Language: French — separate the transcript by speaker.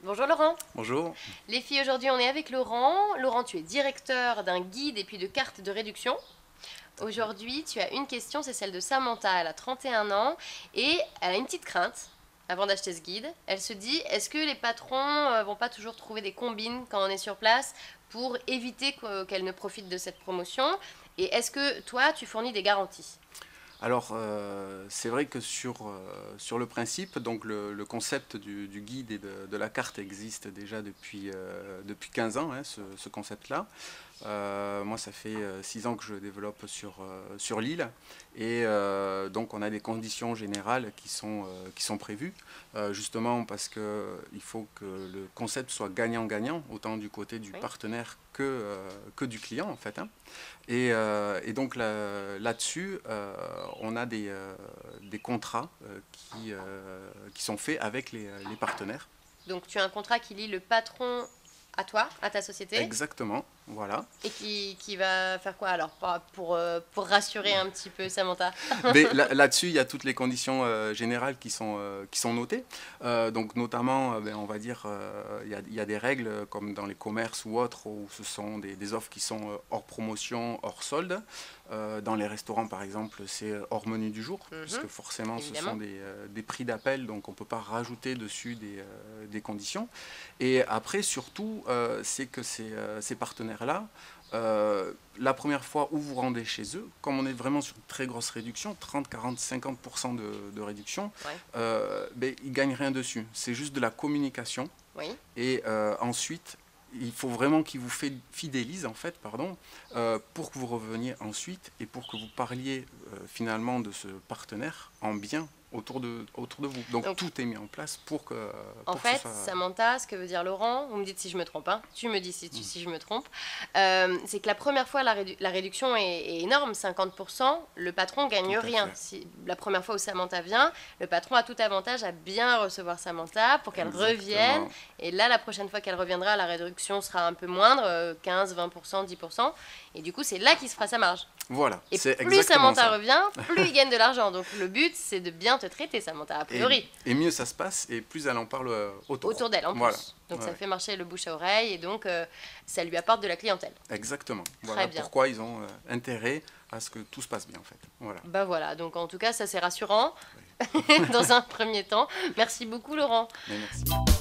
Speaker 1: Bonjour Laurent.
Speaker 2: Bonjour.
Speaker 1: Les filles, aujourd'hui on est avec Laurent. Laurent, tu es directeur d'un guide et puis de cartes de réduction. Aujourd'hui, tu as une question, c'est celle de Samantha. Elle a 31 ans et elle a une petite crainte avant d'acheter ce guide. Elle se dit, est-ce que les patrons vont pas toujours trouver des combines quand on est sur place pour éviter qu'elle ne profite de cette promotion? Et est-ce que toi, tu fournis des garanties?
Speaker 2: Alors, c'est vrai que sur le principe, donc le concept du guide et de la carte existe déjà depuis 15 ans, hein, ce concept-là. Moi, ça fait 6 ans que je développe sur l'île et donc on a des conditions générales qui sont prévues, justement parce qu'il faut que le concept soit gagnant-gagnant, autant du côté du
Speaker 1: Oui.
Speaker 2: partenaire que du client en fait, hein. Et donc là-dessus, on a des contrats qui sont faits avec les partenaires.
Speaker 1: Donc tu as un contrat qui lie le patron à toi, à ta société.
Speaker 2: Exactement, voilà.
Speaker 1: Et qui va faire quoi alors pour rassurer un petit peu Samantha?
Speaker 2: Mais là-dessus, il y a toutes les conditions générales qui sont notées. Donc notamment, on va dire, il y a des règles comme dans les commerces ou autres où ce sont des offres qui sont hors promotion, hors solde. Dans les restaurants, par exemple, c'est hors menu du jour, puisque forcément,
Speaker 1: Évidemment.
Speaker 2: ce sont des prix d'appel, donc on ne peut pas rajouter dessus des conditions. Et après, surtout, c'est que ces partenaires-là, la première fois où vous rendez chez eux, comme on est vraiment sur une très grosse réduction, 30, 40, 50% de réduction,
Speaker 1: Ouais.
Speaker 2: ils ne gagnent rien dessus. C'est juste de la communication.
Speaker 1: Oui.
Speaker 2: Et ensuite, il faut vraiment qu'ils vous fidélisent, en fait, pardon, pour que vous reveniez ensuite et pour que vous parliez finalement de ce partenaire en bien autour de vous. Donc tout est mis en place pour que...
Speaker 1: En fait, Samantha, ce que veut dire Laurent, vous me dites si je me trompe, hein, tu me dis si je me trompe, c'est que la première fois, la réduction est énorme, 50%, le patron gagne rien. Si, la première fois où Samantha vient, le patron a tout avantage à bien recevoir Samantha pour qu'elle revienne. Et là, la prochaine fois qu'elle reviendra, la réduction sera un peu moindre, 15, 20%, 10%. Et du coup, c'est là qu'il se fera sa marge.
Speaker 2: Voilà,
Speaker 1: et
Speaker 2: c'est
Speaker 1: plus Samantha
Speaker 2: ça.
Speaker 1: revient, plus il gagne de l'argent. Donc le but, c'est de bien te traiter, Samantha, a priori.
Speaker 2: Et mieux ça se passe, et plus elle en parle
Speaker 1: autour d'elle, en plus.
Speaker 2: Voilà.
Speaker 1: Donc ça fait marcher le bouche à oreille, et donc ça lui apporte de la clientèle.
Speaker 2: Exactement.
Speaker 1: Très
Speaker 2: voilà
Speaker 1: bien.
Speaker 2: Pourquoi ils ont intérêt à ce que tout se passe bien, en fait. Voilà.
Speaker 1: Bah voilà, donc en tout cas, ça c'est rassurant, dans un premier temps. Merci beaucoup, Laurent.
Speaker 2: Mais merci.